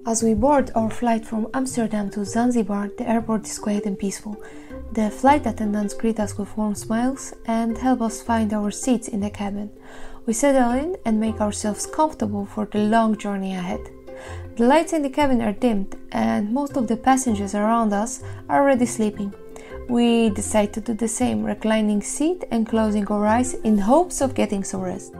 As we board our flight from Amsterdam to Zanzibar, the airport is quiet and peaceful. The flight attendants greet us with warm smiles and help us find our seats in the cabin. We settle in and make ourselves comfortable for the long journey ahead. The lights in the cabin are dimmed and most of the passengers around us are already sleeping. We decide to do the same, reclining seat and closing our eyes in hopes of getting some rest.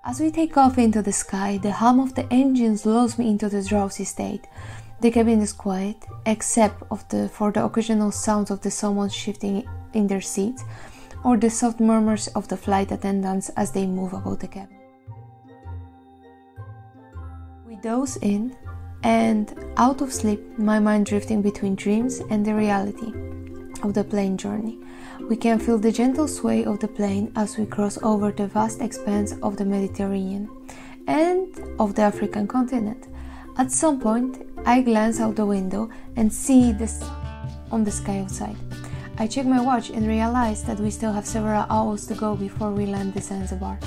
As we take off into the sky, the hum of the engines lulls me into the drowsy state. The cabin is quiet, except for the occasional sounds of someone shifting in their seats, or the soft murmurs of the flight attendants as they move about the cabin. We doze in, and out of sleep, my mind drifting between dreams and the reality of the plane journey. We can feel the gentle sway of the plane as we cross over the vast expanse of the Mediterranean and of the African continent. At some point, I glance out the window and see this on the sky outside. I check my watch and realize that we still have several hours to go before we land in Zanzibar.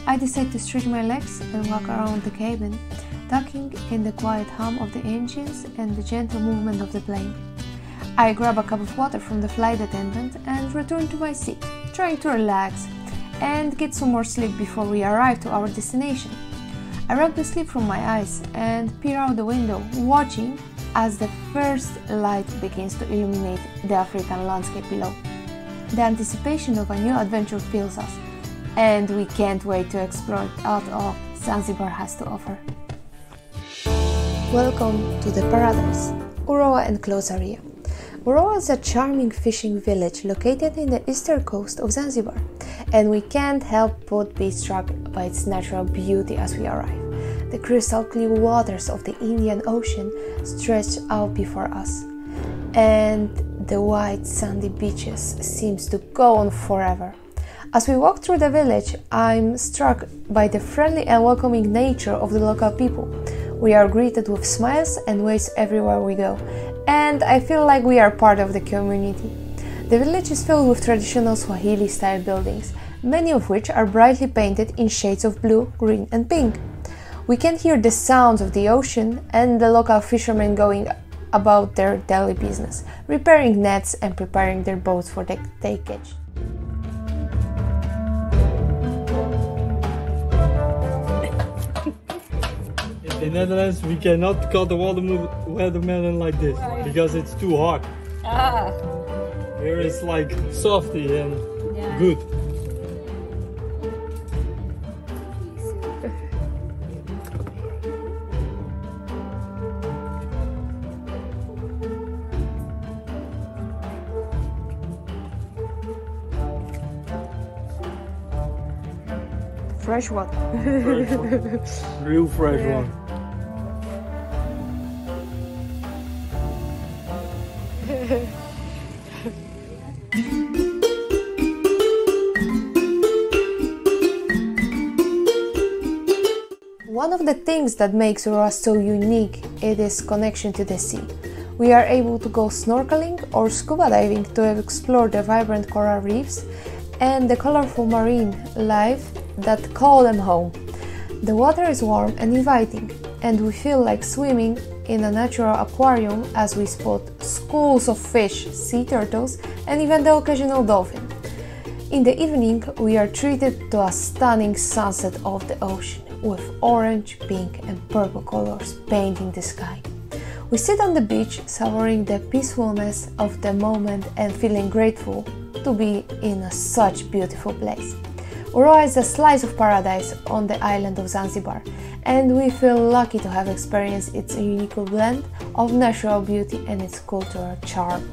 I decide to stretch my legs and walk around the cabin, tucking in the quiet hum of the engines and the gentle movement of the plane. I grab a cup of water from the flight attendant and return to my seat, trying to relax and get some more sleep before we arrive to our destination. I rub the sleep from my eyes and peer out the window, watching as the first light begins to illuminate the African landscape below. The anticipation of a new adventure fills us, and we can't wait to explore all Zanzibar has to offer. Welcome to the paradise, Uroa and close area. Pora is a charming fishing village located in the eastern coast of Zanzibar, and we can't help but be struck by its natural beauty as we arrive. The crystal clear waters of the Indian Ocean stretch out before us, and the white sandy beaches seems to go on forever. As we walk through the village, I'm struck by the friendly and welcoming nature of the local people. We are greeted with smiles and waves everywhere we go, and I feel like we are part of the community. The village is filled with traditional Swahili-style buildings, many of which are brightly painted in shades of blue, green and pink. We can hear the sounds of the ocean and the local fishermen going about their daily business, repairing nets and preparing their boats for the takeage. In the Netherlands, we cannot cut the watermelon like this because it's too hard. Here it's like softy and good. Fresh water. Fresh one. Real fresh one. One of the things that makes Pora so unique is its connection to the sea. We are able to go snorkeling or scuba diving to explore the vibrant coral reefs and the colorful marine life that call them home. The water is warm and inviting, and we feel like swimming in a natural aquarium as we spot schools of fish, sea turtles, and even the occasional dolphin. In the evening, we are treated to a stunning sunset of the ocean with orange, pink, and purple colors painting the sky. We sit on the beach, savoring the peacefulness of the moment and feeling grateful to be in such beautiful place. Pora is a slice of paradise on the island of Zanzibar, and we feel lucky to have experienced its unique blend of natural beauty and its cultural charm.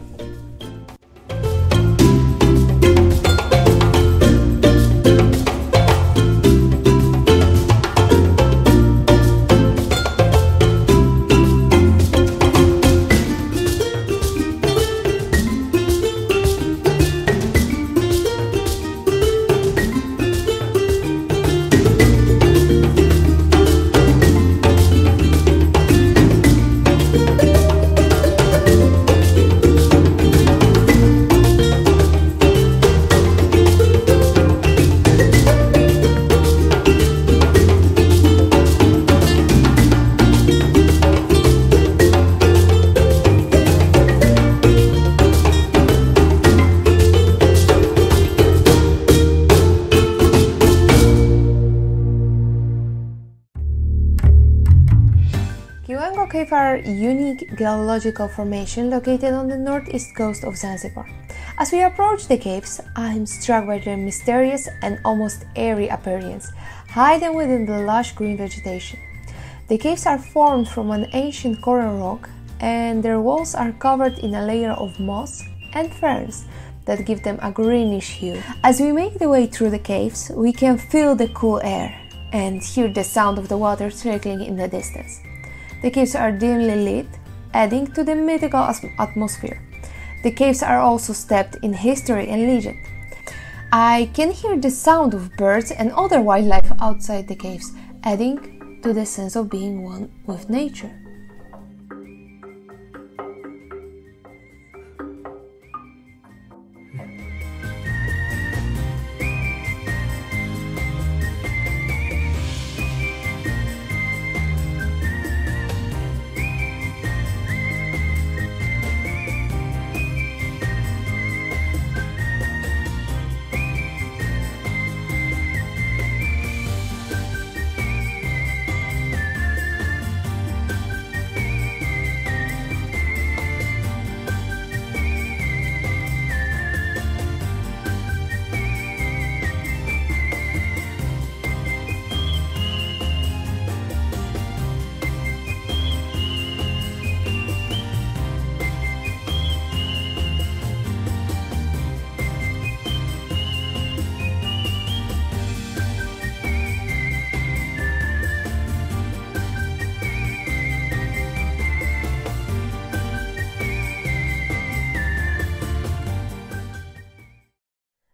Cave are a unique geological formation located on the northeast coast of Zanzibar. As we approach the caves, I am struck by their mysterious and almost eerie appearance, hidden within the lush green vegetation. The caves are formed from an ancient coral rock, and their walls are covered in a layer of moss and ferns that give them a greenish hue. As we make the way through the caves, we can feel the cool air and hear the sound of the water trickling in the distance. The caves are dimly lit, adding to the mythical atmosphere. The caves are also steeped in history and legend. I can hear the sound of birds and other wildlife outside the caves, adding to the sense of being one with nature.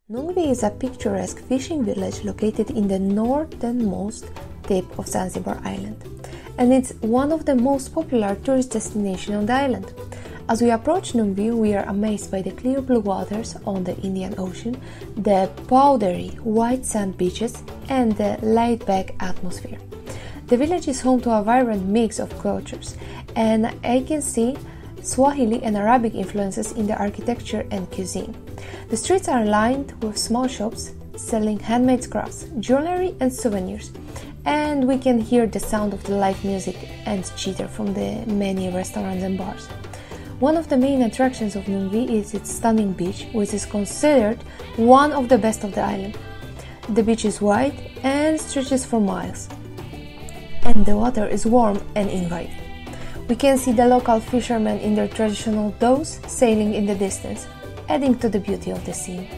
Nungvi is a picturesque fishing village located in the northernmost tip of Zanzibar Island, and it's one of the most popular tourist destinations on the island. As we approach Nungvi, we are amazed by the clear blue waters on the Indian Ocean, the powdery white sand beaches, and the laid-back atmosphere. The village is home to a vibrant mix of cultures, and I can see Swahili and Arabic influences in the architecture and cuisine. The streets are lined with small shops selling handmade crafts, jewelry and souvenirs, and we can hear the sound of the live music and chitter from the many restaurants and bars. One of the main attractions of Nungvi is its stunning beach, which is considered one of the best of the island. The beach is wide and stretches for miles, and the water is warm and inviting. We can see the local fishermen in their traditional dhows sailing in the distance, adding to the beauty of the scene.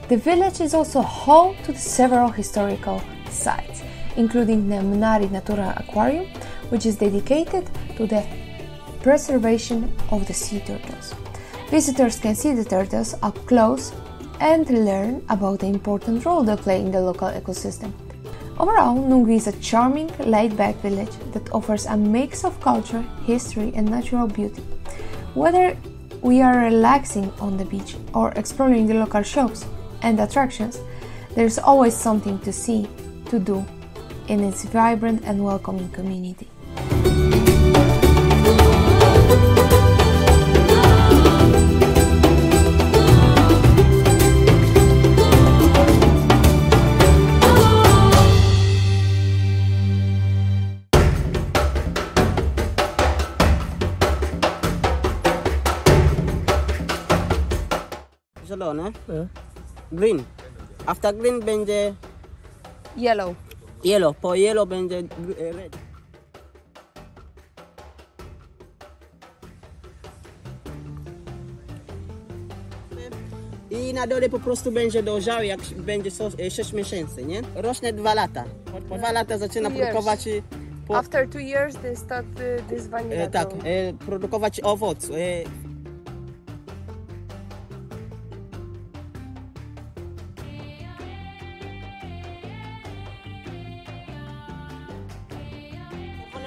The village is also home to several historical sites, including the Menari Natural Aquarium, which is dedicated to the preservation of the sea turtles. Visitors can see the turtles up close and learn about the important role they play in the local ecosystem. Overall, Nungvi is a charming, laid-back village that offers a mix of culture, history and natural beauty. Whether we are relaxing on the beach or exploring the local shops and attractions, there's always something to see, to do in its vibrant and welcoming community. Zielone, green. After green będzie Yellow. yellow, po yellow będzie red. I na dole po prostu będzie dojrzały, jak będzie 6 miesięcy, nie? Rośnie 2 lata. Po 2 lata zaczyna produkować... After 2 years they start this vanilla. Tak, produkować owoc.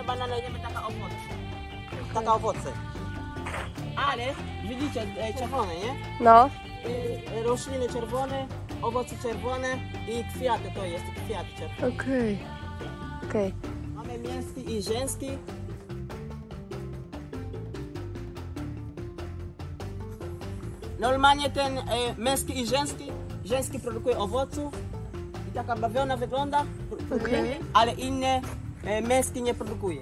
Banana jemy taka owoce. Ale widzicie czerwone, nie? No. Rośliny czerwone, owoce czerwone i kwiaty to jest kwiat czerwony. Okej. Mamy męski i żeński. Normalnie ten męski i żeński produkuje owoców i taka bawiona wygląda, ale inne męski nie produkuje.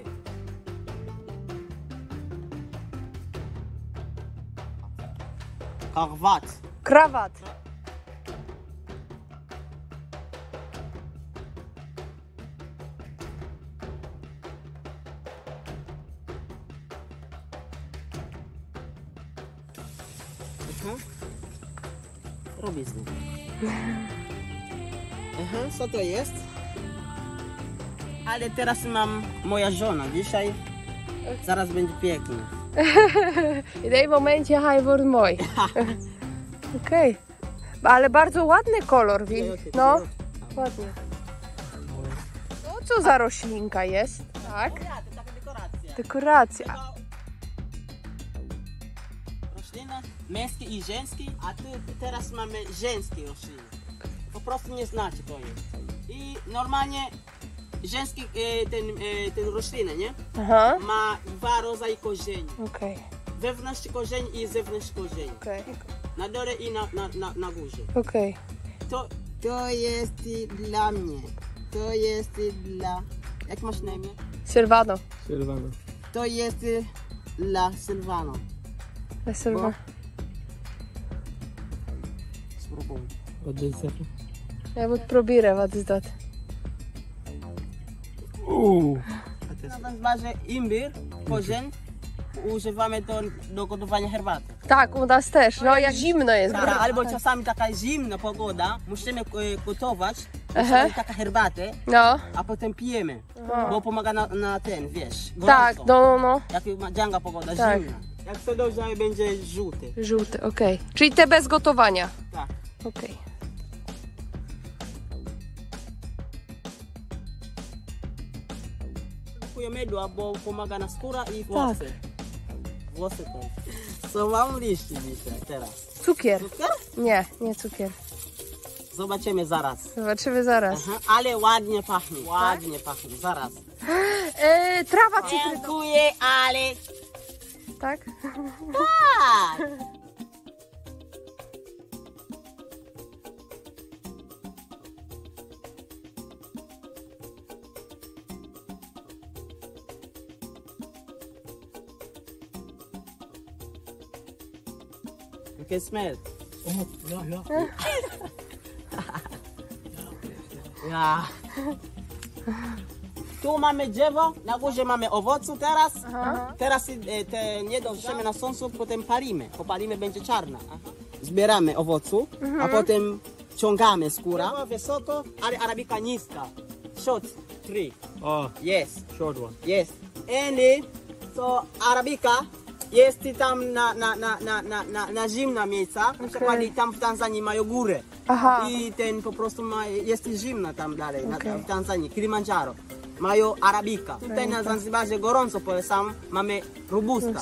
Krawat. Krawat. Robię z nim. Co to jest? Ale teraz mam moja żona. Dzisiaj zaraz będzie pięknie. I daj momencie, hij wordt mooi. Okej. Ale bardzo ładny kolor, no. Ładnie. No co za roślinka jest? Tak. Taka dekoracja. Dekoracja. Roślina męski i żeński, a tu teraz mamy żeńskie rośliny. Po prostu nie znacie to jest. I normalnie żeński ten rośliny, nie? Aha. Ma dwa rodzaje korzeni. Okej. Wewnętrzny korzeń i zewnętrzny korzeń. Okej. Na dole i na górze. Okej. To jest dla mnie. To jest dla... Jak masz na imię? Sylwano. Sylwano. To jest dla Sylwano. Sylwano. Spróbuj. Wat is dat? Ja moet proberen, wat is dat? Na Zanzibarze imbir, korzeń, używamy do gotowania herbaty. Tak, u nas też. No jak zimno jest. Tak, albo czasami taka zimna pogoda, musimy gotować, taka herbatę, No. a potem pijemy, bo pomaga na ten, wiesz, gorąco. Tak, no. Jak ma dzianga pogoda, Tak. zimna. Jak to dobrze będzie żółty. Żółty, okej. Czyli te bez gotowania. Tak. Okej. Kupuję mydła, bo pomaga na skóra i włosy. Włosy też. Co mam liści dzisiaj, teraz? Cukier. Cukier? Nie, nie cukier. Zobaczymy zaraz. Zobaczymy zaraz. Aha, ale ładnie pachnie, ładnie pachnie, zaraz. Trawa cytrynowa. Dziękuję, ale... Tak? Tak! You can smell. Ja. Tu mamy drzewo, na górze mamy owoce teraz. Teraz te nie dojrzymy na słońcu, potem palimy. Popalimy, będzie czarna. Zbieramy owocu, a potem ciągamy skóra. Wysoko, ale arabika niska. Short tree. Oh, Yes. short one. Yes. And so arabika jest tam na zimna miejsca. Na przykład tam w Tanzanii mają górę. Aha. I ten po prostu jest zimna tam dalej, w Tanzanii, Kilimandżaro. Mają arabika. Tutaj na Zanzibarze gorąco polecam, mamy robusta.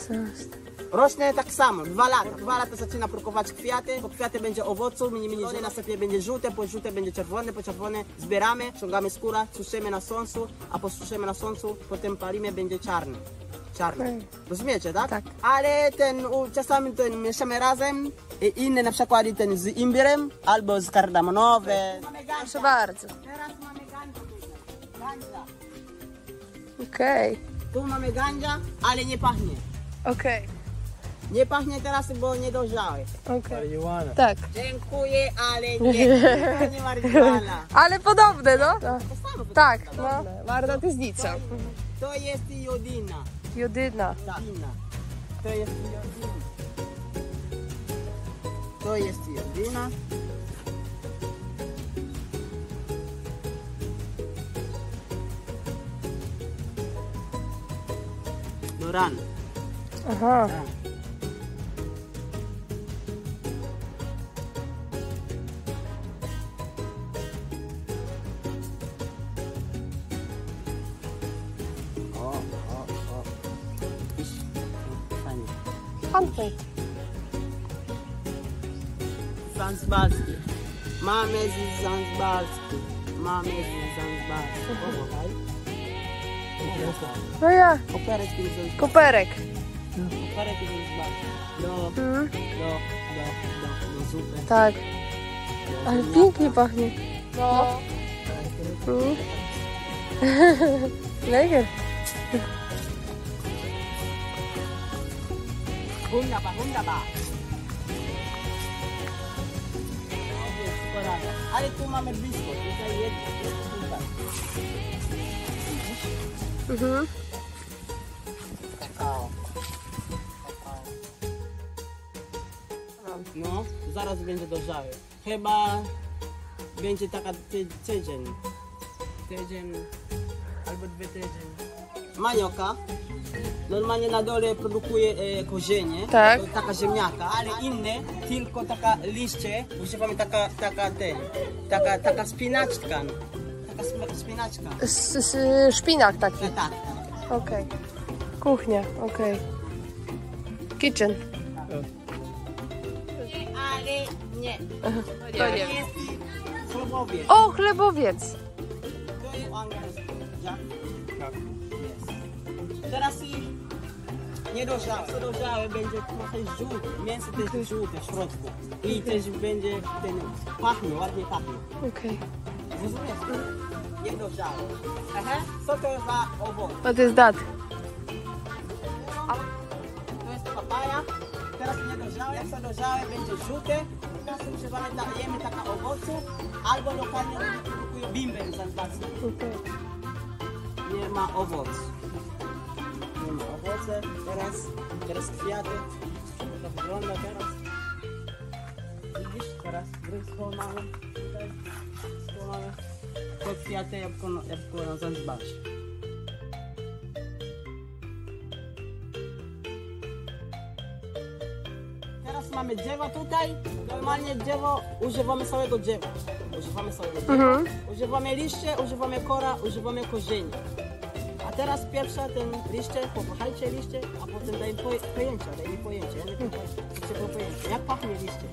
Rośnie tak samo, 2 lata. 2 lata zaczyna produkować kwiaty, po kwiaty będzie owocu, mini, następnie będzie żółte, po żółte będzie czerwone, po czerwone zbieramy, ciągamy skórę, suszymy na słońcu, a po suszymy na słońcu, potem palimy, będzie czarny. Rozumiecie, tak? Tak. Ale czasami mieszamy razem, inny na przykład ten z imbirem, albo z kardamonowym. Proszę bardzo. Teraz mamy ganja. Okej. Tu mamy ganja, ale nie pachnie. Okej. Nie pachnie teraz, bo nie dojrzałe. Okej. Marihuana. Tak. Dziękuję, ale nie marihuana. Ale podobne, no. To samo. Tak, no. Marta, ty z nicą. To jest jodyna. Jodyna. To jest jodyna. To jest jodyna. Do rana. Aha. Handmade. Zanzibarski. Mamy z Zanzibarski. Mamy z Zanzibarski. No ja. Koperek z Zanzibarski. Koperek. Koperek z Zanzibarski. Do zupy. Tak. Ale pięknie pachnie. No. Lekker. Wunderbar. Praga. Ale tu mamy blisko, tutaj jest tutaj. Mhm. Kakao. No, zaraz będzie dojrzały. Chyba będzie taka tydzień albo 2 tygodnie. Manioka. Normalnie na dole produkuje korzenie, Tak. taka ziemniaka, ale inne tylko taka liście, używamy taka spinaczka. Taka spinaczka. Szpinak taki. Tak. Okej. Kuchnia, okej. Kitchen. Ale nie. To nie. Jest chlebowiec. O, chlebowiec. To jest angielskie. Jak? Jest. Teraz niedojrzałe będzie trochę żółte. Mięso też jest żółte w środku. I też będzie ładnie pachnie. Okej. Rozumiesz? Niedojrzałe. Aha. Co to jest za owoc? What is that? To jest papaja. Teraz niedojrzałe. Jak są dojrzałe, będzie żółte. Teraz dajemy taka owocu. Albo lokalnie produkują bimber zanzibarskie. Nie ma owoc. Nie ma owoce. Teraz kwiaty. To wygląda teraz. Widzisz? Teraz wszystko mamy. Tutaj. Wszystko mamy. To kwiaty jak na Zanzibarze. Teraz mamy drzewa tutaj. Normalnie drzewo używamy całego drzewa. Używamy liście, używamy kora, używamy korzeni. A teraz pierwsza ten liście, popachajcie liście, a potem daj pojęcia. Ja nie potrzebuję pojęcia. Jak pachnie liście?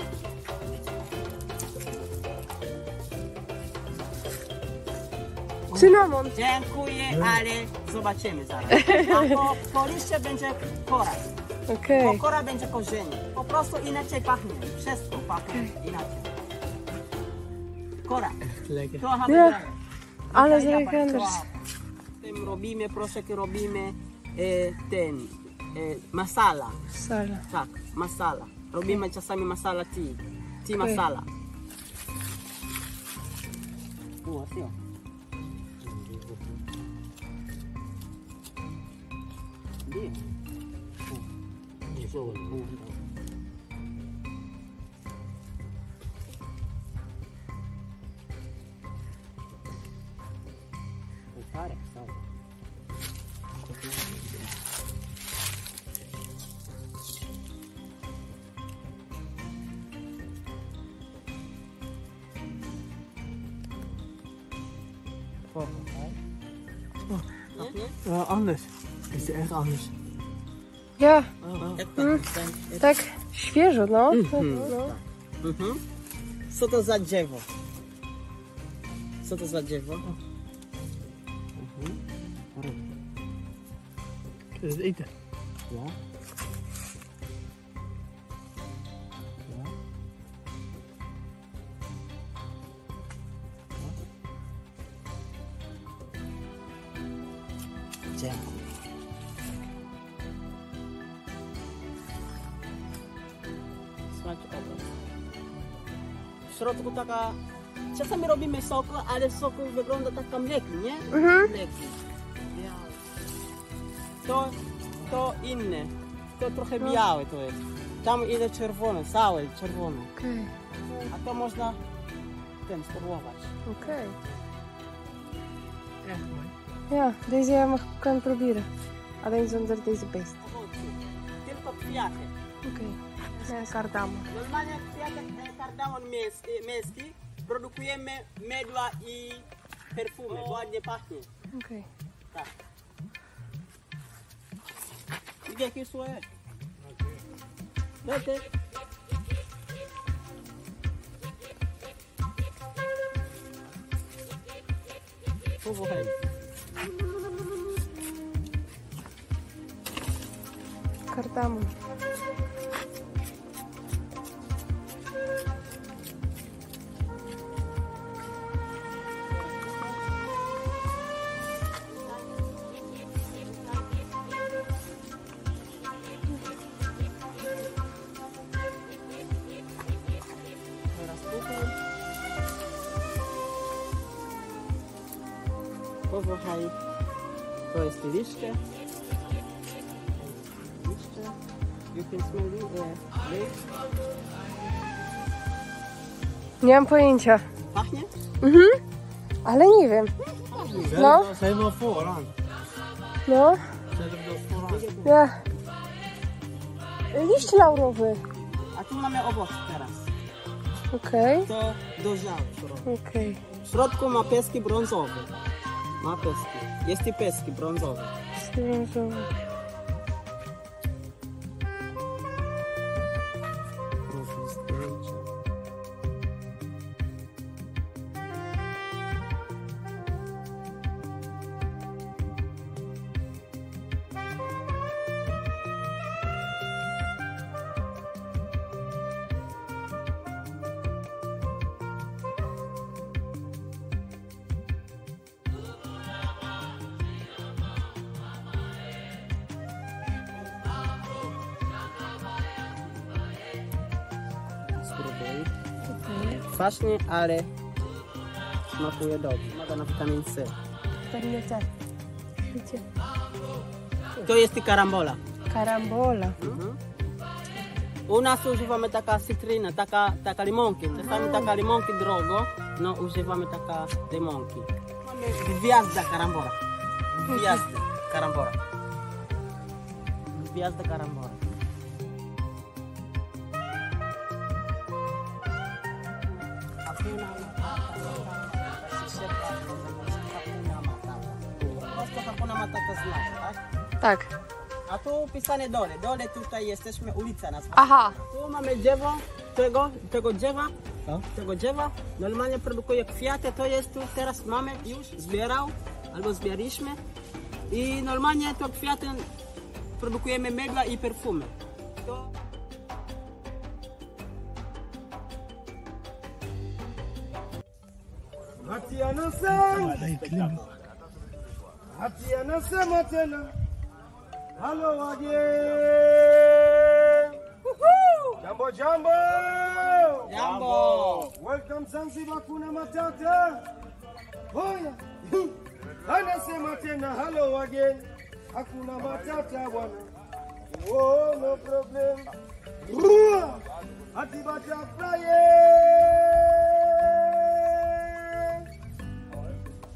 Cynamon. Dziękuję, ale zobaczymy zaraz. A po liście będzie kora. Okej. Po kora będzie korzenie. Po prostu inaczej pachnie. Wszystko pachnie inaczej. Kora. Trochę Nie. Ale Tutaj zajechałem. tym robimy, proszek robimy masala. Sala. Tak, masala. Robimy czasami masala tea masala. Así. Ja, anders. Is echt anders. Ja, Tak. tak świeżo, no. Co to za drzewo? Co to za drzewo? Is het eten? Ja. Drzewo. W środku taka... Czasami robimy sok, ale sok wygląda taka mleki, nie? Mleki. To inne. To trochę białe to jest. Tam idzie czerwone, całe czerwone. Okej. A to można spróbować. Okej. Echt mooi. Ja, deze mag ik kan proberen. Alleen zonder deze beest. Tylko kwiaty. Okej. Ja, kardamon. Normalnie kwiatek kardamon męski produkujemy mydła i perfumy. Ładnie pachnie. Okej. Tak. Idzie jakieś słoje? Dajcie. Powoli. Kardamon. Teraz tutaj. Povo hai, to jest liście. You can smell it. Nie mam pojęcia. Pachnie? Ale nie wiem. No. Helemaal vooraan. No. Zet hem dan vooraan. Ja. Liść laurowy. A tu mamy owoc teraz. Okej. To dojrzał. Okej. W środku ma peski brązowe. Ma peski. Jest i peski brązowe. Brązowy. Kwaśnie, ale smakuje dobrze. Pomaga na witamin C. Pewnie tak. Widzicie? To jest i karambola. Karambola. U nas używamy taka cytryna, taka limonki. Czasami taka limonki drogo, no używamy taka limonki. Mamy gwiazda karambola. Gwiazda karambola. Gwiazda karambola. Hakuna matata znaczy, tak? Tak. A tu pisane dole. Dole tutaj jesteśmy, ulica nas. Aha. Tu mamy drzewo, tego drzewa. Normalnie produkuje kwiaty, to jest tu, teraz mamy już, zbierał, albo zbieraliśmy. I normalnie to kwiaty produkujemy mydła i perfumy. To... Hati anasema tena, halo again. Jambo. Welcome Zanzibar, kuna matata. Hoya. Anasema tena, halo again. Hakuna matata bwana. Oh, no problem. Hati butterfly.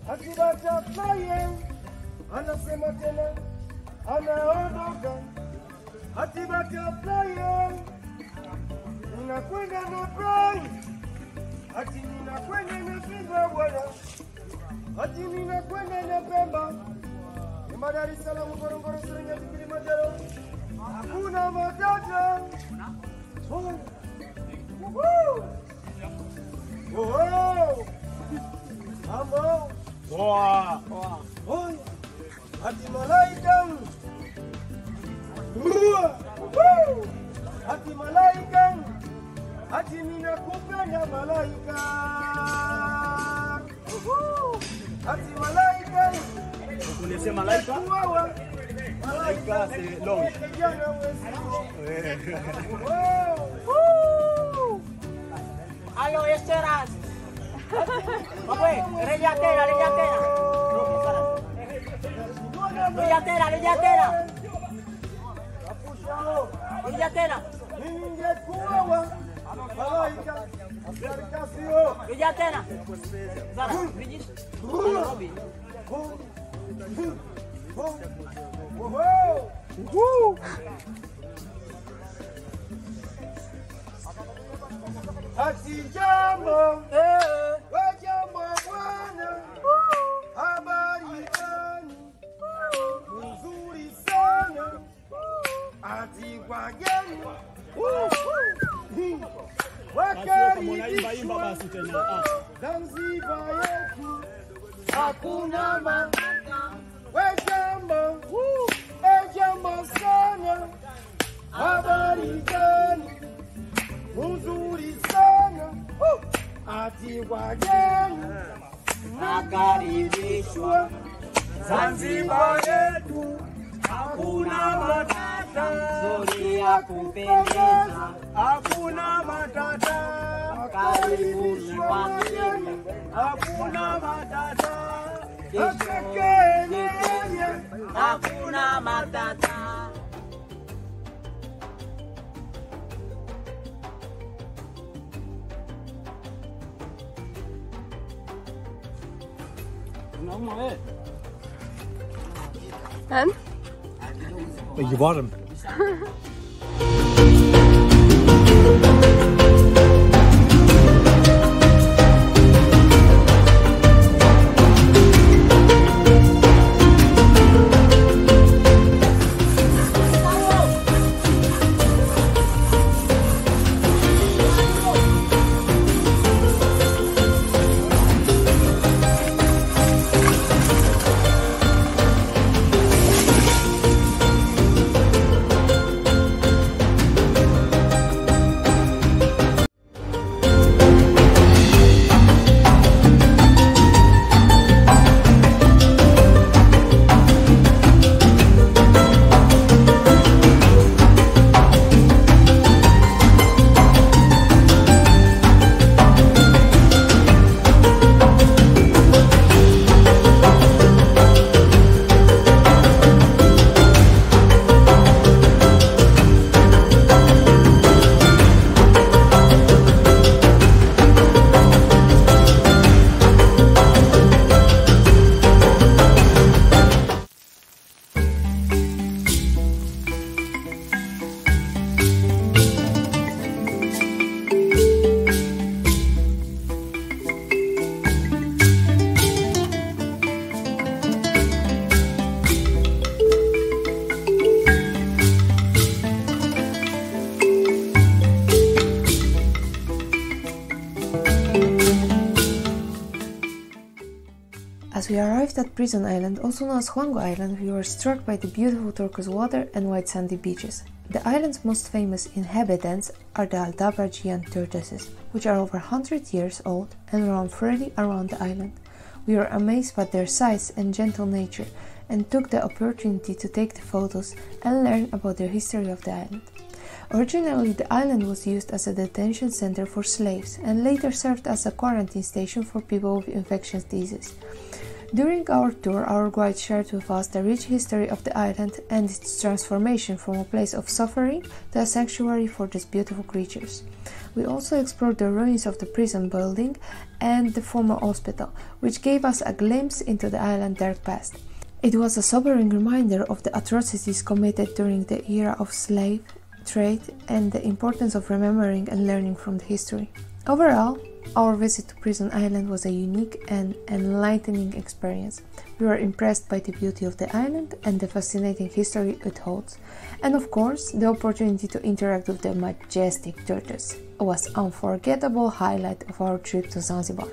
Hati butterfly. Anasema tena, anaondoka. Hati butterfly. Ninakwenda na fly. Hati ninakwenda na Simba bwana. Hati ninakwenda na Pemba. Ni Dar es Salaam, Ngorongoro, Serengeti, Kilimanjaro. Hakuna matata. Mambo. Poa. Hati malaika. Hati malaika. Hati ninakupenda malaika. Hati malaika. Connaissez malaika? Malaika, c'est l'ange. Halo, jeszcze raz. Rejatera. Rejatera. Zaraz, widzisz? Ale robi. Hati jambo, wajambo bwana, habari gani? Nzuri sana, ati wageni wakaribishwa Zanzibar yetu, hakuna matata. Wajambo sana, habari gani? Nzuri sana, ati wageni nakaribishwa Zanzibar yetu, hakuna matata. Nzuri ya kupendeza, hakuna matata. karibuni wageni. Hakuna matata. Kesho Hakuna matata. And? Beetje warm. As we arrived at Prison Island, also known as Huango Island, we were struck by the beautiful turquoise water and white sandy beaches. The island's most famous inhabitants are the Aldabaran tortoises, which are over 100 years old and roam freely around the island. We were amazed by their size and gentle nature and took the opportunity to take the photos and learn about the history of the island. Originally, the island was used as a detention center for slaves and later served as a quarantine station for people with infectious diseases. During our tour, our guide shared with us the rich history of the island and its transformation from a place of suffering to a sanctuary for these beautiful creatures. We also explored the ruins of the prison building and the former hospital, which gave us a glimpse into the island's dark past. It was a sobering reminder of the atrocities committed during the era of slave trade and the importance of remembering and learning from the history. Overall, our visit to Prison Island was a unique and enlightening experience. We were impressed by the beauty of the island and the fascinating history it holds, and of course, the opportunity to interact with the majestic tortoise was an unforgettable highlight of our trip to Zanzibar.